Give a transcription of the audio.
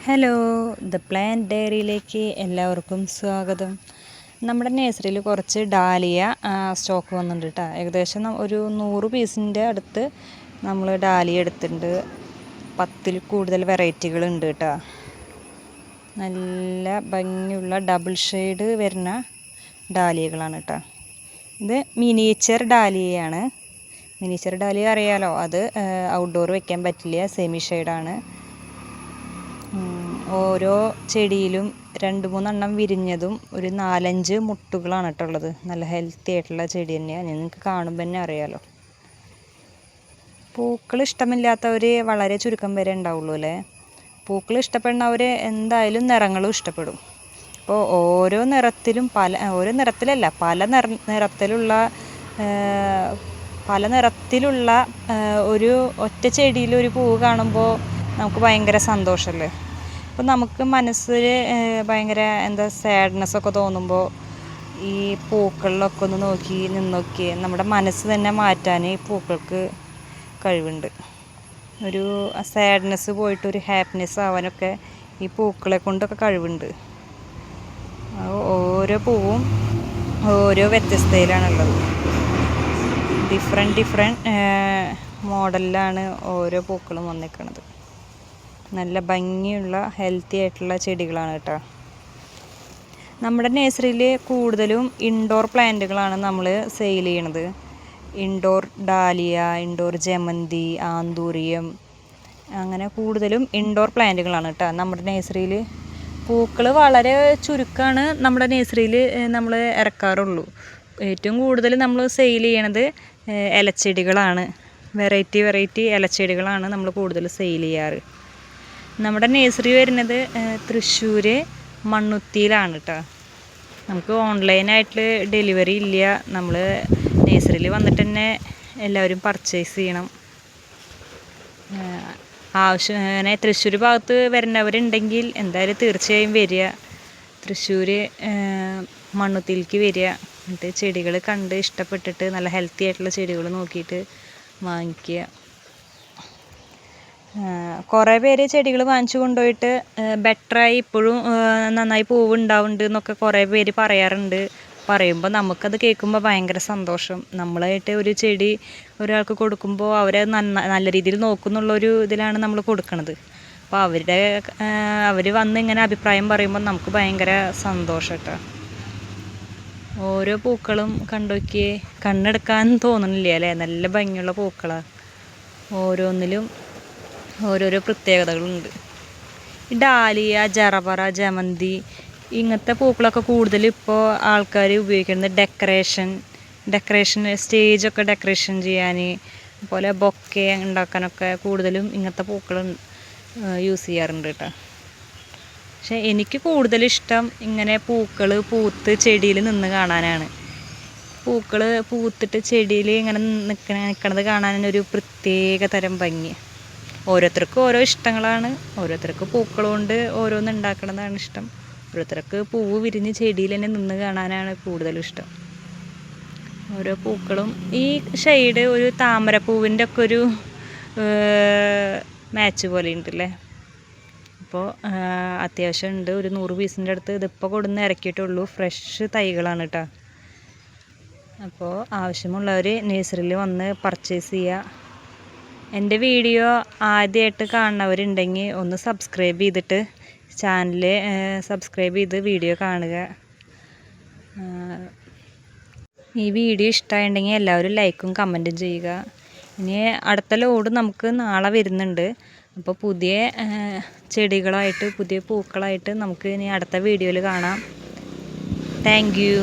Hello, the plant ഡയറിയിലേക്ക് എല്ലാവർക്കും സ്വാഗതം. നമ്മുടെ നഴ്സറിയിൽ കുറച്ച് ഡാലിയ സ്റ്റോക്ക് വന്നിട്ടുണ്ട് കേട്ടോ. ഏകദേശം ഒരു 100 പീസിൻ്റെ അടുത്ത് നമ്മൾ ഡാലിയ എടുത്തിട്ടുണ്ട്. 10ൽ കൂടുതൽ വെറൈറ്റികളുണ്ട് കേട്ടോ. നല്ല ഭംഗിയുള്ള ഡബിൾ ഷെയ്ഡ് വരുന്ന ഡാലിയകളാണ് കേട്ടോ. ഇത് മിനിയേച്ചർ ഡാലിയയാണ്. മിനിയേച്ചർ ഡാലിയ അറിയാലോ, അത് ഔട്ട്ഡോർ വെക്കാൻ പറ്റില്ല, സെമി ഷെയ്ഡാണ്. ഓരോ ചെടിയിലും 2-3 എണ്ണം വിരിഞ്ഞതും ഒരു 4-5 മുട്ടുകളാണ് കേട്ടോ ഉള്ളത്. നല്ല ഹെൽത്തി ആയിട്ടുള്ള ചെടി തന്നെയാണ്, നിങ്ങൾക്ക് കാണുമ്പോൾ തന്നെ അറിയാലോ. പൂക്കൾ ഇഷ്ടമില്ലാത്തവർ വളരെ ചുരുക്കം വരെ ഉണ്ടാവുള്ളൂ അല്ലേ. പൂക്കൾ ഇഷ്ടപ്പെടുന്നവർ എന്തായാലും നിറങ്ങളും ഇഷ്ടപ്പെടും. അപ്പോൾ ഓരോ നിറത്തിലും ഓരോ നിറത്തിലല്ല, പല നിറത്തിലുള്ള ഒരു ഒറ്റ ചെടിയിൽ ഒരു പൂവ് കാണുമ്പോൾ നമുക്ക് ഭയങ്കര സന്തോഷമല്ലേ. അപ്പോൾ നമുക്ക് മനസ്സിൽ ഭയങ്കര സാഡ്നെസ്സൊക്കെ തോന്നുമ്പോൾ ഈ പൂക്കളിലൊക്കെ ഒന്ന് നിന്നൊക്കെ നമ്മുടെ മനസ്സ് തന്നെ മാറ്റാൻ ഈ പൂക്കൾക്ക് കഴിവുണ്ട്. ഒരു സാഡ്നെസ് പോയിട്ട് ഒരു ഹാപ്പിനെസ് ആവാനൊക്കെ ഈ പൂക്കളെ കൊണ്ടൊക്കെ കഴിവുണ്ട്. ഓരോ പൂവും ഓരോ വ്യത്യസ്തതയിലാണുള്ളത്. ഡിഫറെൻറ്റ് മോഡലിലാണ് ഓരോ പൂക്കളും വന്നിരിക്കുന്നത്. നല്ല ഭംഗിയുള്ള ഹെൽത്തി ആയിട്ടുള്ള ചെടികളാണ് കേട്ടോ. നമ്മുടെ നഴ്സറിയിൽ കൂടുതലും ഇൻഡോർ പ്ലാന്റുകളാണ് നമ്മൾ സെയിൽ ചെയ്യണത്. ഇൻഡോർ ഡാലിയ, ഇൻഡോർ ജമന്തി, ആന്തൂറിയം, അങ്ങനെ കൂടുതലും ഇൻഡോർ പ്ലാന്റുകളാണ് കേട്ടോ നമ്മുടെ നഴ്സറിയിൽ. പൂക്കൾ വളരെ ചുരുക്കമാണ് നമ്മുടെ നഴ്സറിയിൽ നമ്മൾ ഇറക്കാറുള്ളൂ. ഏറ്റവും കൂടുതൽ നമ്മൾ സെയിൽ ചെയ്യണത് ഇലച്ചെടികളാണ്. വെറൈറ്റി ഇലച്ചെടികളാണ് നമ്മൾ കൂടുതൽ സെയിൽ ചെയ്യാറ്. നമ്മുടെ നഴ്സറി വരുന്നത് തൃശ്ശൂർ മണ്ണുത്തിയിലാണ് കേട്ടോ. നമുക്ക് ഓൺലൈനായിട്ട് ഡെലിവറി ഇല്ല. നമ്മൾ നഴ്സറിയിൽ വന്നിട്ട് തന്നെ എല്ലാവരും പർച്ചേസ് ചെയ്യണം. അങ്ങനെ തൃശ്ശൂർ ഭാഗത്ത് വരുന്നവരുണ്ടെങ്കിൽ എന്തായാലും തീർച്ചയായും വരിക. തൃശ്ശൂർ മണ്ണുത്തിയിലേക്ക് വരിക. എന്നിട്ട് ചെടികൾ കണ്ട് ഇഷ്ടപ്പെട്ടിട്ട് നല്ല ഹെൽത്തി ആയിട്ടുള്ള ചെടികൾ നോക്കിയിട്ട് വാങ്ങിക്കുക. കുറേ പേര് ചെടികൾ വാങ്ങിച്ചു കൊണ്ടുപോയിട്ട് ബെറ്ററായി, ഇപ്പോഴും നന്നായി പൂവ് ഉണ്ടാവുന്നുണ്ട് എന്നൊക്കെ കുറേ പേര് പറയാറുണ്ട്. പറയുമ്പോൾ നമുക്കത് കേൾക്കുമ്പോൾ ഭയങ്കര സന്തോഷം. നമ്മളായിട്ട് ഒരു ചെടി ഒരാൾക്ക് കൊടുക്കുമ്പോൾ അവരെ നല്ല രീതിയിൽ നോക്കുന്നുള്ളൊരു ഇതിലാണ് നമ്മൾ കൊടുക്കണത്. അപ്പോൾ അവർ വന്ന് ഇങ്ങനെ അഭിപ്രായം പറയുമ്പോൾ നമുക്ക് ഭയങ്കര സന്തോഷം കേട്ടോ. ഓരോ പൂക്കളും കണ്ടുനോക്കിയേ, കണ്ണെടുക്കാൻ തോന്നണില്ല അല്ലേ. നല്ല ഭംഗിയുള്ള പൂക്കളാണ്. ഓരോന്നിലും ഓരോരോ പ്രത്യേകതകളുണ്ട്. ഡാലിയ, ജറബറ, ജമന്തി ഇങ്ങനത്തെ പൂക്കളൊക്കെ കൂടുതൽ ഇപ്പോൾ ആൾക്കാർ ഉപയോഗിക്കുന്നത് ഡെക്കറേഷൻ സ്റ്റേജൊക്കെ ഡെക്കറേഷൻ ചെയ്യാൻ, അതുപോലെ ബൊക്കെ ഉണ്ടാക്കാനൊക്കെ കൂടുതലും ഇങ്ങനത്തെ പൂക്കൾ യൂസ് ചെയ്യാറുണ്ട് കേട്ടോ. പക്ഷേ എനിക്ക് കൂടുതലിഷ്ടം ഇങ്ങനെ പൂക്കൾ പൂത്ത് ചെടിയിൽ നിന്ന് കാണാനാണ്. പൂക്കൾ പൂത്തിട്ട് ചെടിയിൽ ഇങ്ങനെ നിൽക്കണത് കാണാനൊരു പ്രത്യേക തരം ഭംഗി. ഓരോരുത്തർക്കും ഓരോ ഇഷ്ടങ്ങളാണ്. ഓരോരുത്തർക്ക് പൂക്കൾ കൊണ്ട് ഓരോന്ന് ഉണ്ടാക്കണതാണ് ഇഷ്ടം. ഓരോരുത്തർക്ക് പൂവ് വിരിഞ്ഞ് ചെടിയിൽ തന്നെ നിന്ന് കാണാനാണ് കൂടുതലും ഇഷ്ടം. ഓരോ പൂക്കളും ഈ ഷെയ്ഡ് ഒരു താമരപ്പൂവിൻ്റെ ഒക്കെ ഒരു മാച്ച് പോലെ ഉണ്ടല്ലേ. അപ്പോൾ അത്യാവശ്യം ഉണ്ട്. ഒരു 100 പീസിൻ്റെ അടുത്ത് ഇതിപ്പോൾ കൊടുന്ന് ഇറക്കിയിട്ടുള്ളൂ. ഫ്രഷ് തൈകളാണ് കേട്ടോ. അപ്പോൾ ആവശ്യമുള്ളവർ നഴ്സറിയിൽ വന്ന് പർച്ചേസ് ചെയ്യുക. എൻ്റെ വീഡിയോ ആദ്യമായിട്ട് കാണുന്നവരുണ്ടെങ്കിൽ ഒന്ന് സബ്സ്ക്രൈബ് ചെയ്തിട്ട് ചാനൽ സബ്സ്ക്രൈബ് ചെയ്ത് വീഡിയോ കാണുക. ഈ വീഡിയോ ഇഷ്ടമായിട്ടുണ്ടെങ്കിൽ എല്ലാവരും ലൈക്കും കമൻറ്റും ചെയ്യുക. ഇനി അടുത്ത ലോഡ് നമുക്ക് നാളെ വരുന്നുണ്ട്. അപ്പോൾ പുതിയ ചെടികളായിട്ട് പുതിയ പൂക്കളായിട്ട് നമുക്ക് ഇനി അടുത്ത വീഡിയോയിൽ കാണാം. Thank you.